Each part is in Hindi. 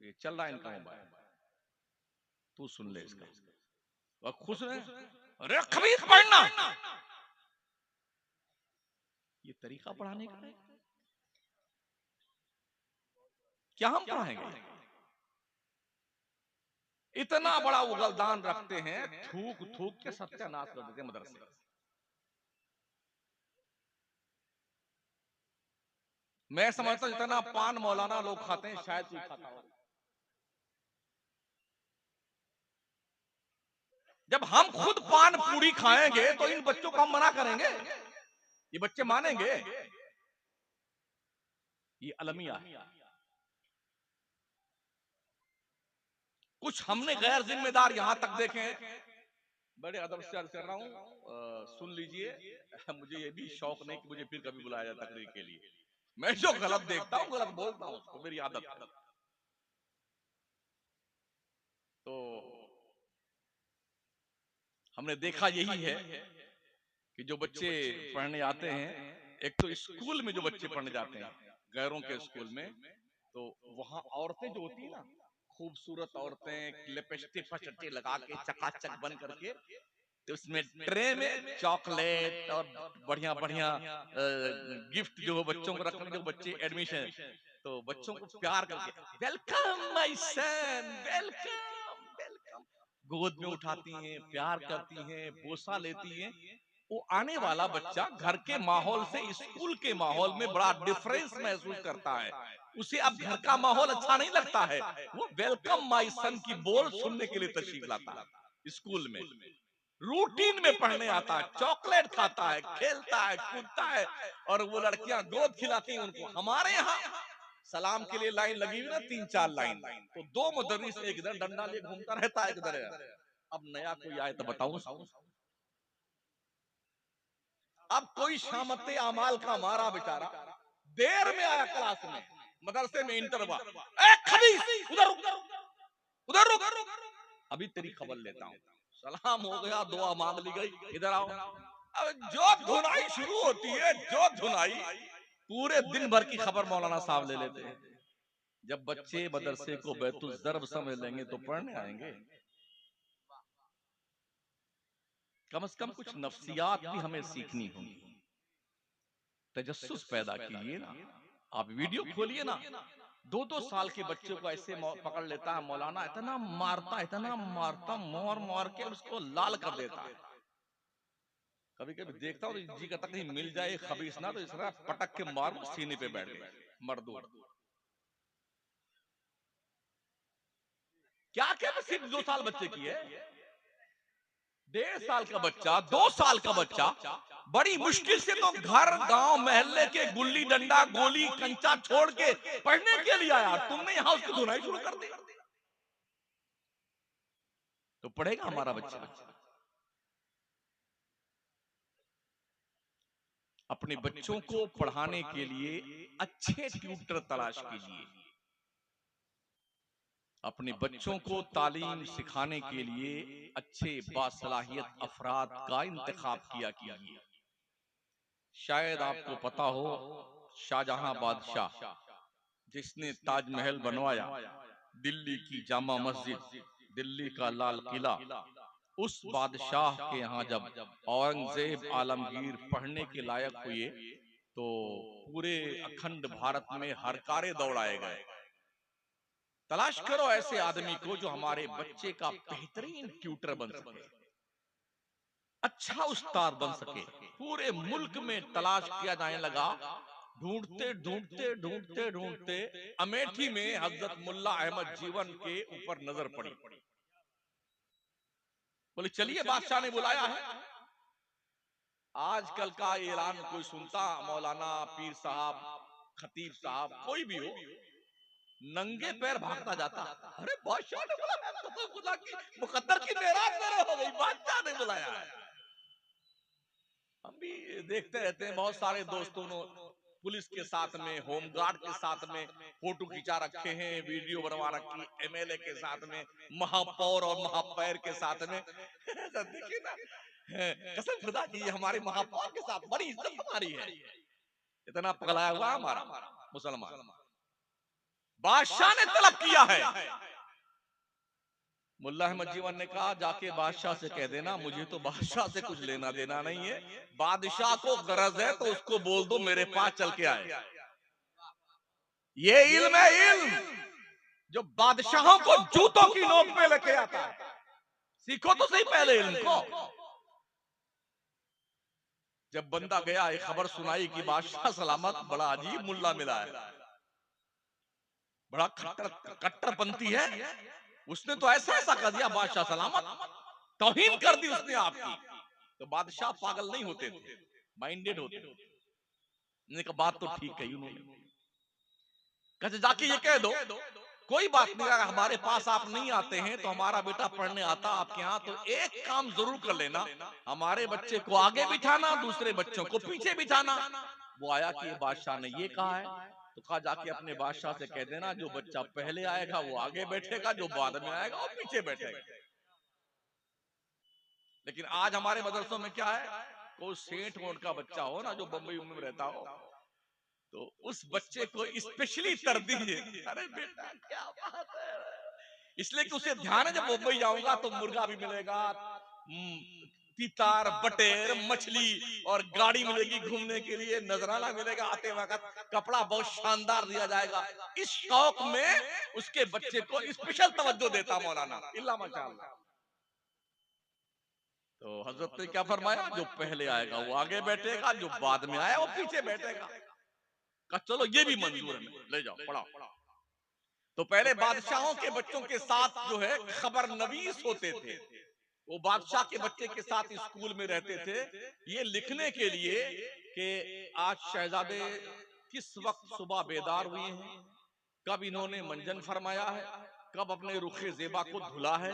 ये चल रहा है इनका मोबाइल, तू सुन ले इसका। वह खुश है, अरे खबीर पढ़ना, ये तरीका पढ़ाने का है क्या? हम पढ़ाएंगे? इतना बड़ा उगलदान रखते हैं, थूक थूक के सत्यानाश कर देते हैं मदरसे। मैं समझता हूं जितना पान मौलाना लोग खाते हैं शायद कोई खाता हो। जब हम खुद पान पूरी खाएंगे तो इन बच्चों को हम मना करेंगे? ये बच्चे मानेंगे? ये अलमिया है। कुछ हमने गैर जिम्मेदार यहां तक देखे हैं। बड़े अदब से अर्ज कर रहा हूं, सुन लीजिए। मुझे ये भी शौक नहीं कि मुझे फिर कभी बुलाया जाए तकरीर के लिए। मैं जो गलत देखता हूं गलत बोलता हूं, उसको मेरी आदत है। तो हमने देखा यही है कि जो बच्चे पढ़ने आते हैं, एक तो स्कूल में जो बच्चे पढ़ने जाते हैं गैरों के स्कूल में, तो वहां औरतें जो होती है ना, खूबसूरत औरतें लिपस्टिक फचटी लगा के चकाचक बन करके, तो उसमें ट्रे में चॉकलेट और बढ़िया बढ़िया गिफ्ट जो बच्चों को रखने, जो बच्चे एडमिशन, तो बच्चों को प्यार करके welcome my son, welcome welcome, गोद में उठाती हैं, प्यार करती हैं, बोसा लेती हैं। वो आने वाला बच्चा घर के माहौल से स्कूल के माहौल में बड़ा डिफरेंस महसूस करता है। उसे अब घर का माहौल अच्छा नहीं लगता है, वो वेलकम माय सन की बोल सुनने के लिए तशरीफ लाता है स्कूल में। रूटीन में पढ़ने आता है, चॉकलेट खाता है, खेलता है, कूदता है, और वो लड़कियां गोद खिलाती हैं उनको। हमारे यहाँ सलाम के लिए लाइन लगी हुई ना, 3-4 लाइन, तो 2 मुदर्रिस एक इधर डंडा लिए घूमता रहता है, एक इधर। अब नया कोई आए तो बताऊं। अब कोई शामते अमाल का मारा बेचारा देर में आया क्लास में, मदरसे में इंटर हुआ, खबीस उधर उधर रुक, अभी तेरी खबर लेता हूँ। सलाम हो गया, दुआ मांग ली गई, इधर आओ। अब जो धुनाई शुरू होती है, जो धुनाई, पूरे दिन भर की खबर मौलाना साहब ले लेते हैं। जब बच्चे मदरसे को बैतुल ज़र्ब समझ लेंगे तो पढ़ने आएंगे। कम से कम कुछ नफ्सियात भी हमें सीखनी होंगी। तजस्सुस पैदा कीजिए ना। आप वीडियो खोलिए ना, 2-2 साल के बच्चे को ऐसे पकड़ लेता है मौलाना, इतना मारता, मार मार के उसको लाल कर देता है। कभी कभी देखता हूँ तो जी करता कहीं मिल जाए खबीस ना, तो इस तरह पटक के मार सीने पे बैठ गए मर्दूर। क्या क्या सिर्फ 2 साल बच्चे की है, 1.5 साल का बच्चा, 2 साल का बच्चा बड़ी मुश्किल से तो घर गांव मोहल्ले के गुल्ली डंडा गोली कंचा छोड़ के पढ़ने के लिए आया, तुमने यहां उसकी धुनाई शुरू कर दी। तो पढ़ेगा हमारा बच्चा? अपने बच्चों को पढ़ाने के लिए अच्छे ट्यूटर तलाश कीजिए। अपने बच्चों को तालीम सिखाने के लिए अच्छे बासलाहियत अफराद का इंतखाब किया कीजिए। शायद आपको पता हो, शाहजहां बादशाह जिसने ताजमहल बनवाया, दिल्ली की जामा मस्जिद, दिल्ली का लाल किला, उस बादशाह के यहाँ जब औरंगजेब आलमगीर पढ़ने के लायक हुए तो पूरे अखंड भारत में हरकारे दौड़ाए गए। तलाश करो ऐसे आदमी को जो हमारे बच्चे का बेहतरीन ट्यूटर बन सके, अच्छा उस्ताद बन सके। पूरे मुल्क में तलाश किया जाने लगा। ढूंढते ढूंढते ढूंढते ढूंढते अमेठी में हजरत मुल्ला अहमद जीवन के ऊपर नजर पड़ी। बोले चलिए, बादशाह ने बुलाया है। आजकल का ऐलान कोई सुनता, मौलाना, पीर साहब, खतीब साहब, कोई भी हो, नंगे पैर भागता जाता। अरे बादशाह ने बुलाया, तो खुदा की मुकद्दर की मेराज मेरे हो गई, बादशाह ने बुलाया है। हम भी देखते रहते हैं, बहुत सारे दोस्तों ने पुलिस के साथ में, होमगार्ड के साथ में फोटो खिंचा रखे हैं, वीडियो बनवा रखी, एमएलए के साथ में, महापौर और महापौर के साथ में। देखिए ना, कसम खुदा की हमारे महापौर के साथ बड़ी इज्जत हमारी है। इतना पगलाया हुआ हमारा मुसलमान। बादशाह ने तलब किया है। मुल्ला अहमद जीवन ने कहा, जाके बादशाह से कह देना मुझे तो बादशाह से कुछ लेना देना नहीं है, बादशाह को गरज है तो उसको बोल दो मेरे पास चल के आए। ये इल्म है, इल्म जो बादशाहों को जूतों की नोक पे लेके आता है। सीखो तो सही पहले इल्म को। जब बंदा गया, एक खबर सुनाई कि बादशाह सलामत बड़ा अजीब मुल्ला मिला है, बड़ा कट्टरपंथी है, उसने तो ऐसा ऐसा कर दिया, बादशाह सलामत तौहीन कर दी उसने आपकी। तो बादशाह पागल नहीं होते थे, माइंडेड होते थे। मैंने कहा बात तो ठीक कही उन्होंने। कहते जाके ये कह दो कोई बात नहीं, अगर हमारे पास आप नहीं आते हैं तो हमारा बेटा पढ़ने आता आपके यहाँ, तो एक काम जरूर कर लेना, हमारे बच्चे को आगे बिठाना, दूसरे बच्चों को पीछे बिठाना। वो आया कि बादशाह ने ये कहा है, तो कहा जाके अपने बादशाह से कह देना जो बच्चा पहले आएगा वो आगे बैठेगा, जो बाद में आएगा वो पीछे बैठेगा। लेकिन आज हमारे मदरसों में क्या है, कोई सेठ मोड का बच्चा हो ना जो बम्बई में रहता हो, तो उस बच्चे को स्पेशली तरदीह, अरे बेटा क्या बात है, इसलिए कि उसे ध्यान है जब मुंबई जाऊंगा तो मुर्गा भी मिलेगा, तीतार बटेर मछली और गाड़ी मिलेगी घूमने के लिए, नजराना मिलेगा आते वक्त, कपड़ा बहुत शानदार दिया जाएगा। इस शौक में उसके बच्चे को स्पेशल तवज्जो देता मौलाना इल्ला माशाअल्लाह। तो हजरत ने क्या फरमाया, जो पहले आएगा वो आगे बैठेगा, जो बाद में आया वो पीछे बैठेगा। कहा चलो ये भी मंजूर है, ले जाओ पढ़ाओ। तो पहले बादशाहों के बच्चों के साथ जो है खबर नवीस होते थे, वो बादशाह के बच्चे के साथ स्कूल में रहते थे, ये लिखने के लिए कि आज शहजादे किस वक्त सुबह बेदार हुए हैं, कब इन्होंने मंजन फरमाया है, कब अपने रुखे जेबा को धुला है,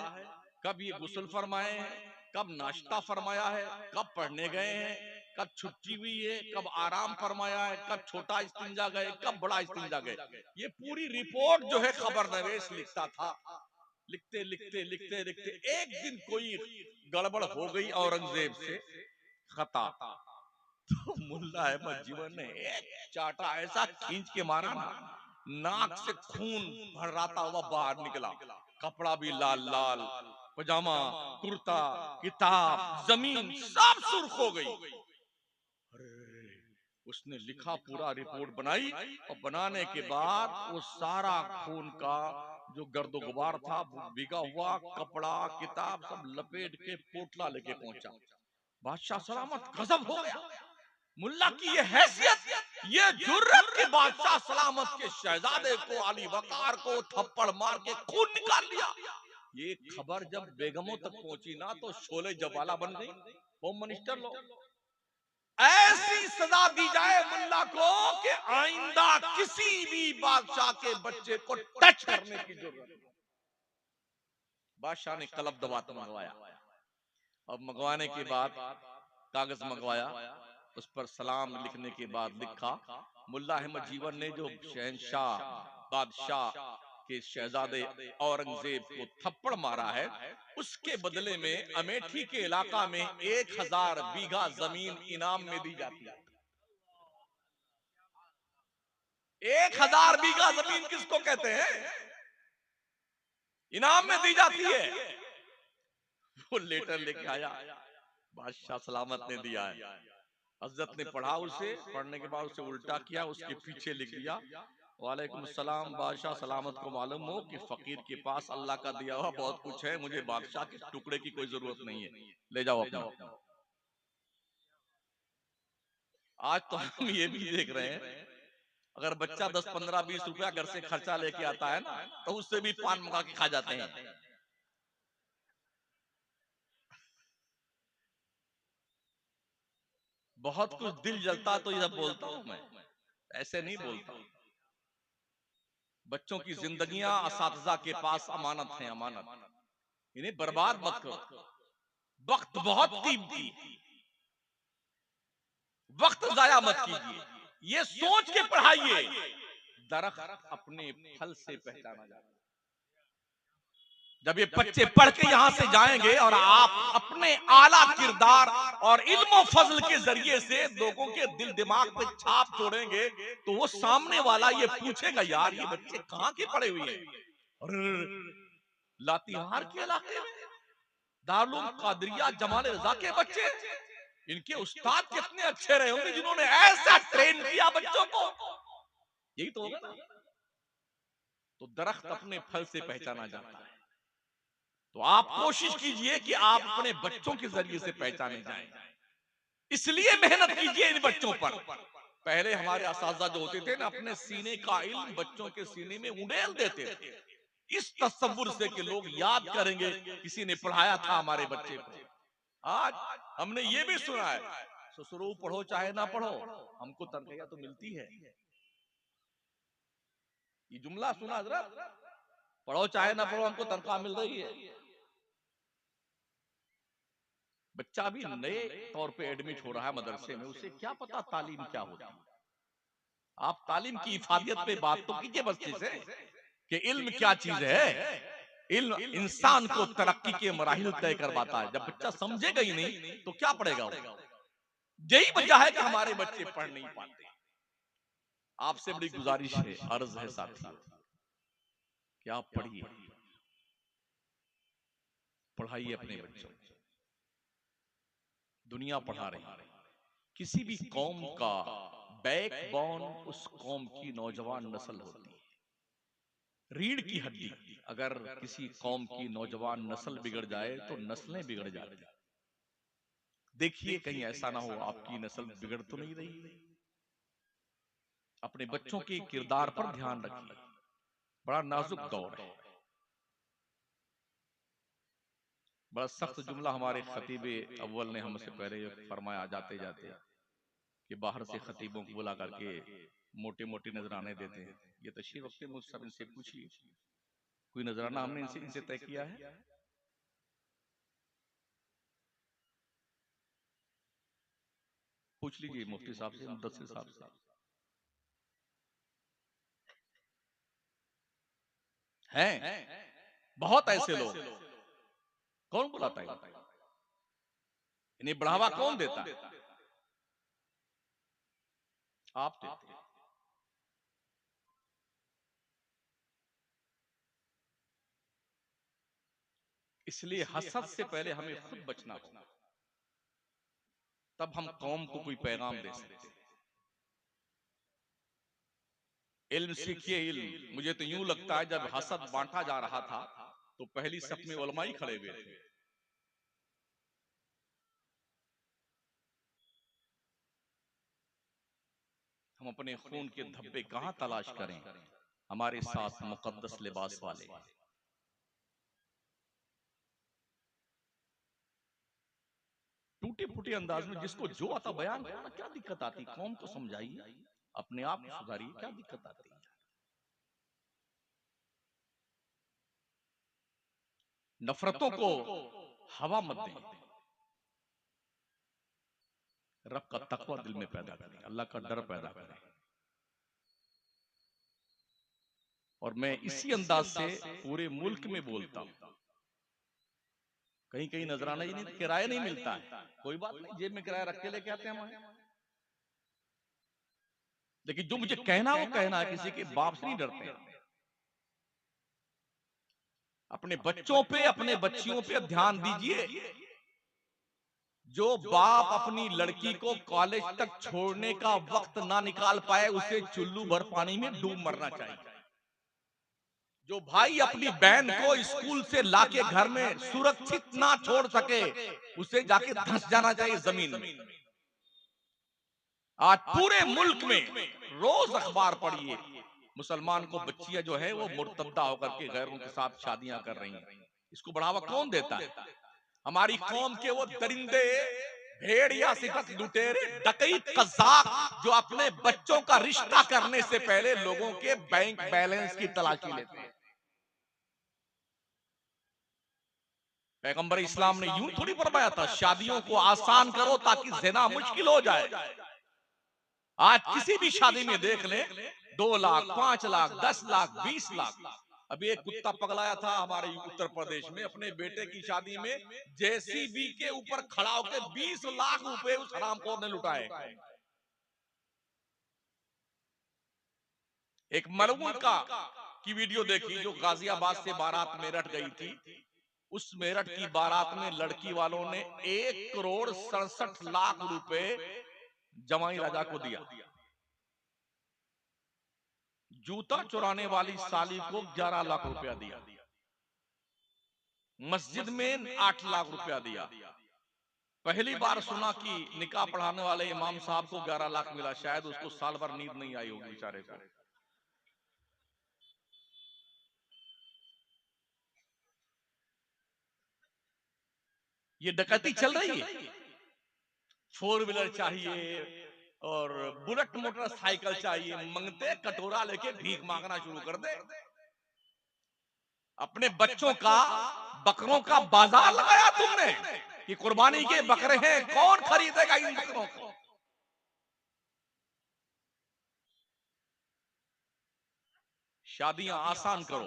कब ये गुस्ल फरमाए हैं, कब नाश्ता फरमाया है, कब पढ़ने गए हैं, कब छुट्टी हुई है, कब आराम फरमाया है, कब छोटा इस्तिंजा गए, कब बड़ा इस्तिंजा गए। ये पूरी रिपोर्ट जो है खबरनवीस लिखता था। लिखते लिखते लिखते लिखते एक दिन कोई गड़बड़ हो गई औरंगजेब से, खता, तो मुल्ला अहमद जीवन ने एक चाटा ऐसा खींच के मारा ना, नाक से खून भर्राता हुआ बाहर निकला, कपड़ा भी लाल लाल, पजामा कुर्ता किताब जमीन सब सुर्ख हो गई। अरे उसने लिखा, पूरा रिपोर्ट बनाई, और बनाने के बाद वो सारा खून का जो गर्दो गुबार था, भीगा हुआ कपड़ा किताब सब लपेट के पोटला लेके पहुंचा। बादशाह सलामत गजब हो गया, मुल्ला की ये हैसियत, ये जुर्रत के बादशाह सलामत के शहजादे को, अली वकार को थप्पड़ मार के खून निकाल लिया। ये खबर जब बेगमों तक पहुंची ना, तो शोले जवाला बन गई। होम मिनिस्टर लोग, ऐसी सजा दी जाए मुल्ला को कि आइंदा किसी भी बादशाह के बच्चे को टच करने की जरूरत नहीं। बादशाह ने कलब दबात मंगवाया, अब मंगवाने के बाद कागज मंगवाया, उस पर सलाम लिखने के बाद लिखा, मुल्ला अहमद जीवन ने जो शहंशाह बादशाह के शहजादे औरंगजेब को थप्पड़ मारा है, उसके बदले में अमेठी के इलाका में 1000 बीघा जमीन इनाम में दी जाती है। 1000 बीघा जमीन किसको कहते हैं, इनाम में दी जाती है। वो लेटर लेके आया, बादशाह सलामत ने दिया है। हजरत ने पढ़ा, उसे पढ़ने के बाद उसे उल्टा किया, उसके पीछे लिख दिया, वालेकुम सलाम, बादशाह सलामत को मालूम हो कि फकीर के पास अल्लाह का दिया हुआ बहुत कुछ है, मुझे बादशाह के टुकड़े की कोई जरूरत नहीं है, ले जाओ अपना। आज तो हम ये भी देख रहे हैं, अगर बच्चा 10 15 20 रुपया घर से खर्चा लेके आता है ना, तो उससे भी पान मंगा के खा जाते हैं। बहुत कुछ दिल जलता तो ये बोलता हूं मैं, ऐसे नहीं बोलता। बच्चों की जिंदगियां असातिज़ा के पास अमानत है, अमानत, इन्हें बर्बाद मत करो। वक्त बहुत कीमती, वक्त जाया मत कीजिए, ये सोच के पढ़ाइए, दरख्त अपने फल से पहचाना जाता है। जब ये बच्चे पढ़ के यहां से जाएंगे और आप अपने आला किरदार और इल्म और फजल के जरिए से लोगों के दिल दिमाग पे छाप छोड़ेंगे, तो वो सामने वाला ये पूछेगा, यार ये बच्चे कहां के पढ़े हुए हैं? और लातेहार के इलाके में दारुल कादरिया जमाने रजा के बच्चे, इनके उस्ताद कितने अच्छे रहे होंगे जिन्होंने ऐसा ट्रेन किया बच्चों को। यही तो होगा ना। तो दरख्त अपने फल से पहचाना जाता है, तो आप कोशिश कीजिए कि आप अपने बच्चों के जरिए से पहचाने जाएं। इसलिए मेहनत कीजिए इन बच्चों पर। पहले हमारे असातिज़ा जो होते थे ना, अपने सीने का इल्म बच्चों के सीने में उड़ेल देते थे, इस तसव्वुर से कि लोग याद करेंगे किसी ने पढ़ाया था हमारे बच्चे को। आज हमने ये भी सुना है, ससुरो पढ़ो चाहे ना पढ़ो, हमको तनख्वाह तो मिलती है। ये जुमला सुना हजरत, पढ़ो चाहे ना पढ़ो हमको तनख्वाह मिल रही है। बच्चा भी नए तौर पे एडमिट हो रहा है मदरसे में, उसे क्या पता तालीम क्या होती है। आप तालीम की इफादियत पे बात तो कीजिए बच्चे से कि इल्म क्या चीज है। इल्म इंसान को तरक्की के मराहिल तय करवाता है। जब बच्चा समझेगा ही नहीं तो क्या पढ़ेगा वो। यही वजह है कि हमारे बच्चे पढ़ नहीं पाते। आपसे बड़ी गुजारिश है, अर्ज है साथियों कि आप पढ़िए, पढ़ाइए अपने बच्चों को। दुनिया पढ़ा रही है। किसी भी कौम का बैकबोन उस कौम की नौजवान नस्ल होती है, रीढ़ की हड्डी। अगर किसी कौम की नौजवान नस्ल बिगड़ जाए तो नस्लें बिगड़ जाती हैं। देखिए कहीं ऐसा ना हो आपकी नस्ल बिगड़ तो नहीं रही। अपने बच्चों के किरदार पर ध्यान रखिए, बड़ा नाजुक दौर है। बड़ा सख्त जुमला हमारे खतीबे अव्वल ने हमसे पहले फरमाया जाते जाते कि बाहर से खतीबों को बुला करके मोटे मोटे नजराने देते हैं। ये तशरीफ रखते हैं, मुझसे इनसे पूछिए कोई नजराना हमने इनसे तय किया है? पूछ लीजिए मुफ्ती साहब से, मुदस्सिर साहब से। हैं बहुत ऐसे लोग, कौन बुलाता है इन्हें? बढ़ावा कौन देता है? आप देते हैं। इसलिए हसद से पहले हमें खुद बचना होगा, तब हम कौम को कोई पैगाम दे सकते हैं। इल्म सीखिए, इल्म। मुझे तो यूं लगता है जब हसद बांटा जा रहा था तो पहली सफ में उलमा ही खड़े हुए थे। हम अपने खून के धब्बे कहां तलाश करें? हमारे साथ मुकद्दस लिबास वाले। टूटे फूटे अंदाज में जिसको जो आता बयान करना, क्या दिक्कत आती? कौम को समझाइए, अपने आप को सुधारिए, क्या दिक्कत आती है? नफरतों को हवा मत दें, रब का तकवा दिल में पैदा करें, अल्लाह का डर पैदा करें। और मैं इसी अंदाज से पूरे मुल्क में बोलता हूं। कहीं कहीं नजराना ही नहीं, किराया नहीं मिलता है, कोई बात नहीं, जेब में किराया रख के लेके आते हैं हम। लेकिन जो मुझे कहना वो कहना है, किसी के बाप से नहीं डरते हैं। अपने बच्चों पे, अपने बच्चियों पे ध्यान दीजिए। जो बाप अपनी लड़की को कॉलेज तक छोड़ने का वक्त ना निकाल पाए, उसे चुल्लू भर पानी में डूब मरना चाहिए। जो भाई अपनी बहन को स्कूल से लाके घर में सुरक्षित ना छोड़ सके, उसे जाके धंस जाना चाहिए जमीन में। आज पूरे मुल्क में रोज अखबार पढ़िए, मुसलमान को बच्चियां जो है वो मुर्तद्दा होकर के गैरों के साथ शादियां कर रही हैं। इसको बढ़ावा कौन देता है? हमारी कौम के वो दरिंदे, भेड़िया, सिफत, लुटेरे, डकैत, कज़ाक जो अपने बच्चों का रिश्ता करने से पहले लोगों के बैंक बैलेंस की तलाशी लेते हैं। पैगंबर इस्लाम ने यूं थोड़ी फरमाया था शादियों को आसान करो ताकि ज़िना मुश्किल हो जाए। आज किसी भी शादी में देख ले 2 लाख, 5 लाख, 10 लाख, 20 लाख। अभी एक कुत्ता पगलाया था हमारे उत्तर प्रदेश में, अपने बेटे की शादी में जेसीबी के ऊपर खड़ा होकर 20 लाख रुपए उस हरामखोर ने लुटाए। एक मरहूम का की वीडियो देखी जो गाजियाबाद से बारात मेरठ गई थी। उस मेरठ की बारात में लड़की वालों ने 1 करोड़ 67 लाख रुपए जमाई राजा को दिया। जूता चुराने वाली साली को 11 लाख रुपया दिया। मस्जिद में 8 लाख रुपया दिया। पहली बार सुना कि निकाह पढ़ाने वाले इमाम साहब को 11 लाख मिला। शायद उसको साल भर नींद नहीं आई होगी बेचारे को। ये डकैती चल रही है। 4 व्हीलर चाहिए और बुलेट मोटरसाइकिल चाहिए, मंगते कटोरा लेके भीख मांगना शुरू कर दे। अपने बच्चों का बकरों का बाजार लगाया तुमने कि कुर्बानी के बकरे हैं, कौन खरीदेगा इन बकरों को? शादियां आसान करो।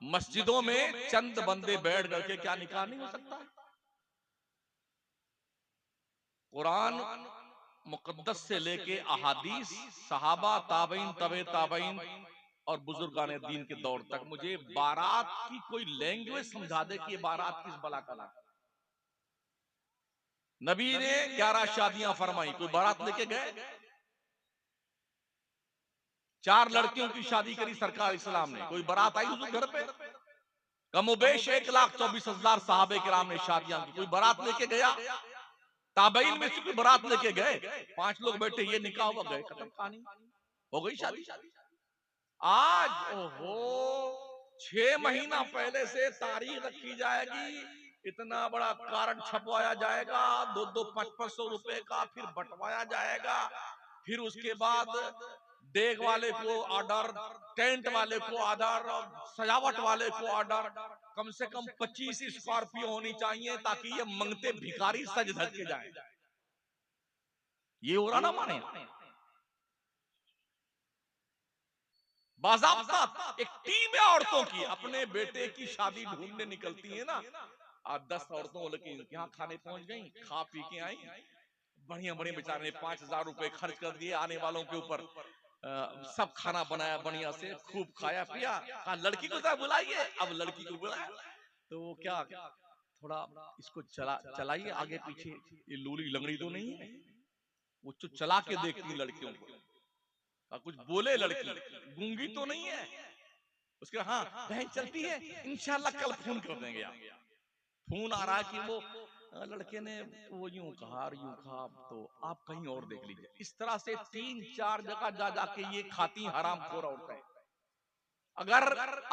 मस्जिदों में चंद बंदे बैठ करके क्या निकाह नहीं हो सकता? कुरान मुकद्दस से लेके अहादीस, सहाबा, ताबईन, तबे ताबईन और बुजुर्गाने दीन के दौर तक मुझे बारात की कोई लैंग्वेज समझा दे कि ये बारात किस बला का नाम। नबी ने 11 शादियां फरमाई, कोई बारात लेके गए? 4 लड़कियों की शादी करी सरकार इस्लाम ने, कोई बारात आई हुजूर घर पे? कमोबेश 1,24,000 साहबे किराम ने शादियां की, कोई बारात लेके गया? ताबईन में से कोई बारात लेके गए? 5 लोग बैठे, ये निकाह हुआ, गए, खत्म कहानी, हो गई शादी। आज ओहो 6 महीना पहले से तारीख रखी जाएगी, इतना बड़ा कार्ड छपवाया जाएगा, 2-2 500 रुपए का, फिर बंटवाया जाएगा। फिर उसके बाद देग वाले को ऑर्डर, टेंट वाले को ऑर्डर, सजावट वाले को ऑर्डर। कम से कम 25 स्कॉर्पियो होनी चाहिए ताकि ये मंगते भिखारी सज धज के जाए। ये हो रहा ना माने बाज़ाब्ता एक टीम है औरतों की, अपने बेटे की शादी ढूंढने निकलती है ना। आज 10 औरतों लेकिन यहाँ खाने पहुंच गई, खा पी के आई, बढ़िया बढ़िया, बेचारे ने 5,000 रुपए खर्च कर दिए आने वालों के ऊपर। सब खाना बनाया बढ़िया से, खूब खाया पिया। कहा लड़की को जरा बुलाइए। अब लड़की को बुलाया तो वो क्या, थोड़ा इसको चलाइए आगे पीछे, ये लूली लंगड़ी तो नहीं है। वो जो चला के देखती लड़कियों को, कुछ बोले लड़की, गूंगी तो नहीं है। उसके हाँ बहन चलती है, इंशाल्लाह कल फोन कर देंगे। आप फोन आ रहा है कि वो लड़के ने वो यूं कहा और यूं कहा, तो आप कहीं और देख लीजिए। इस तरह से 3-4 जगह जा जाके ये खाती हरामखोर औरतें। अगर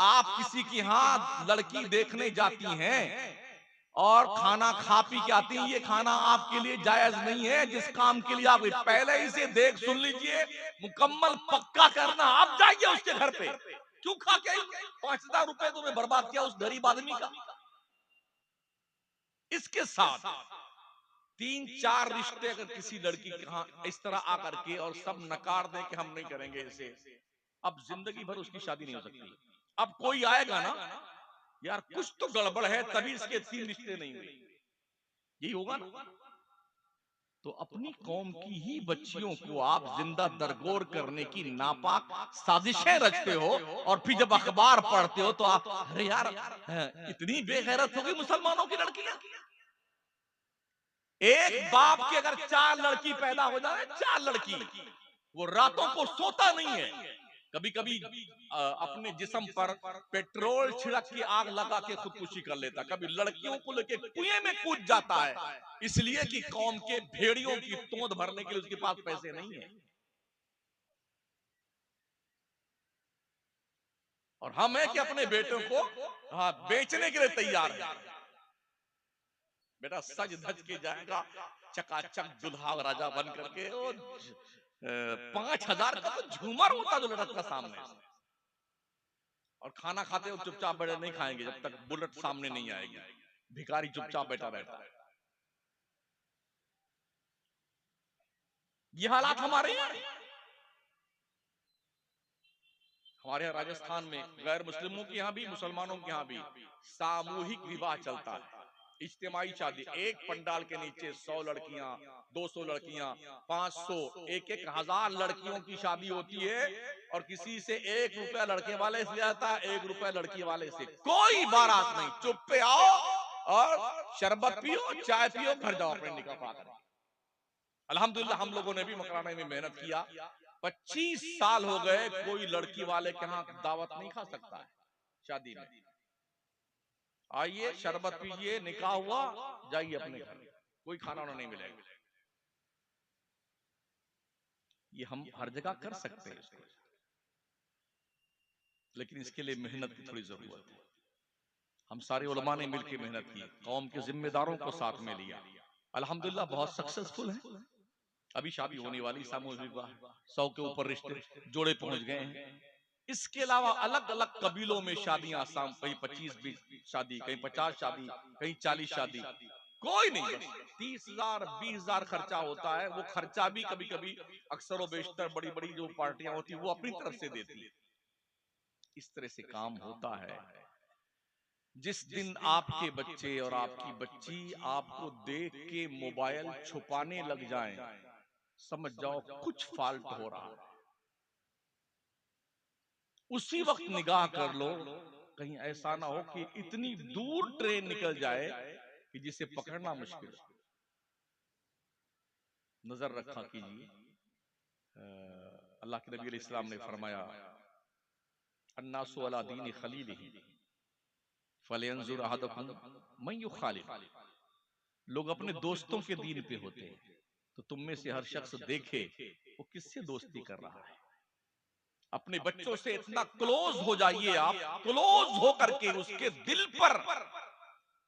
आप किसी की यहाँ लड़की देखने जाती हैं और खाना खा पी के आती हैं, ये खाना आपके लिए जायज नहीं है। जिस काम के लिए आप पहले ही से देख सुन लीजिए, मुकम्मल पक्का करना। आप जाइए उसके घर पे, क्यों खा के 5,000 रुपए तुमने बर्बाद किया उस गरीब आदमी का। इसके साथ 3-4 रिश्ते अगर किसी लड़की के यहाँ इस तरह आकर के और सब नकार दे कि हम नहीं करेंगे इसे, अब जिंदगी भर उसकी शादी नहीं हो सकती। अब कोई आएगा ना, यार कुछ तो गड़बड़ है, तभी इसके 3 रिश्ते नहीं हुए, यही होगा ना। तो अपनी कौम की ही बच्चियों को आप जिंदा दरगोर करने की नापाक साजिशें रचते हो, और फिर जब अखबार पढ़ते हो तो आप, अरे यार इतनी बेगैरत होगी मुसलमानों की लड़कियां। एक बाप की अगर 4 लड़की पैदा हो जाए, 4 लड़की, वो रातों को सोता नहीं है। कभी कभी अपने जिस्म पर पेट्रोल छिड़क के आग लगा के खुदकुशी कर लेता, कभी लड़कियों को लेके कुएं में कूद जाता है, इसलिए कि कौम के भेड़ियों की तोंद भरने के लिए उसके पास पैसे नहीं है। और हम है कि अपने बेटों को बेचने के लिए तैयार है। बेटा सज धज के जाएगा, चकाचक दुल्हा राजा बन करके। 5,000 का तो झूमर होता जो लटकता सामने, और खाना खाते हो चुपचाप बैठे, नहीं खाएंगे जब तक बुलेट सामने नहीं आएगी। भिखारी चुपचाप बैठा रहता है। ये हालात हमारे हैं। हमारे यहाँ राजस्थान में गैर मुस्लिमों के यहाँ भी मुसलमानों के यहाँ भी सामूहिक विवाह चलता है, इज्तिमाई शादी। एक पंडाल के नीचे 100 लड़कियां, 200 लड़कियां, 500, 1,000 लड़कियों की शादी होती है, और किसी से 1 रुपया लड़के वाले से जाता है, 1 रुपया लड़की वाले से। कोई बारात नहीं, चुप पे आओ और शरबत पियो, चाय पियो, घर जाओ अपने निकाह पढ़ा कर। अल्हम्दुलिल्लाह हम लोगों ने भी मकराने में मेहनत किया। 25 साल हो गए, कोई लड़की वाले के यहाँ दावत नहीं खा सकता है शादी में। आइए शरबत पीजिए, निकाह हुआ, जाइए अपने घर, कोई खाना वाना नहीं मिलेगा। ये हम हर जगह कर सकते हैं इसको, लेकिन इसके लिए मेहनत की थोड़ी जरूरत है। हम सारे उलमा ने मिलकर मेहनत की, कौम के जिम्मेदारों को साथ में लिया, अल्हम्दुलिल्लाह बहुत सक्सेसफुल है। अभी शादी होने वाली, सामूहिक विवाह 100 के ऊपर रिश्ते जोड़े पहुंच गए हैं। इसके अलावा अलग अलग कबीलों में शादियां, कहीं 25-20 शादी, कहीं 50 शादी, कहीं 40 शादी। कोई नहीं, बस 30,000 20,000 खर्चा होता है। वो खर्चा भी कभी कभी अक्सर व बेशतर बड़ी बड़ी जो पार्टियां होती है वो अपनी तरफ से देती है। इस तरह से काम होता है। जिस दिन आपके बच्चे और आपकी बच्ची आपको देख के मोबाइल छुपाने लग जाएं, समझ जाओ कुछ फॉल्ट हो रहा है। उसी वक्त निगाह कर लो, कहीं ऐसा ना हो कि इतनी दूर ट्रेन निकल जाए कि जिसे पकड़ना मुश्किल हो। नजर रखा कीजिए। अल्लाह के नबी अलैहि सलाम ने फरमाया, अन्नासु अला दीन खलीलिही फलयंजुर अहदकुम मन युखालिफ। लोग अपने दोस्तों के दीन पे होते हैं, तो तुम में से हर शख्स देखे वो किससे दोस्ती कर रहा है। अपने बच्चों से इतना क्लोज हो जाइए, आप क्लोज होकर के उसके दिल पर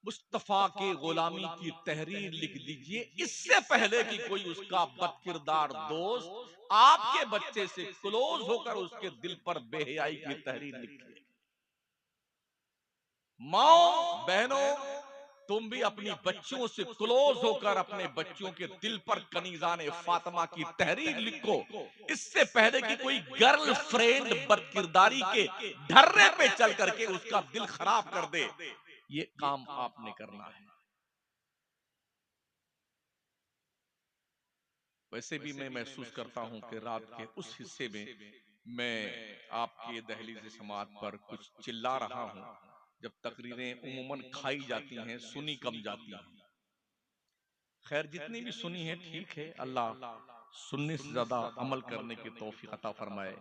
मुस्तफा के गुलामी की तहरीर लिख दीजिए, इससे पहले कि कोई उसका बदकिरदार दोस्त आपके बच्चे से क्लोज होकर उसके दिल पर बेहयाई की तहरीर लिखे। माओ बहनों, तुम भी अपनी बच्चियों से क्लोज होकर अपने बच्चों के दिल पर कनीजाने फातिमा की तहरीर लिखो, इससे पहले कि कोई गर्लफ्रेंड बदकिरदारी के ढर्रे पे चल करके उसका दिल खराब कर दे। ये काम आपने करना है। वैसे भी मैं महसूस करता हूं कि रात के उस हिस्से में मैं आपके दहलीज समात पर कुछ चिल्ला रहा हूं, जब तकरीरें उमूमन खाई जाती हैं, सुनी कम जाती हैं। खैर जितनी भी सुनी है ठीक है, अल्लाह सुनने से ज्यादा अमल करने की तौफीक अता फरमाए।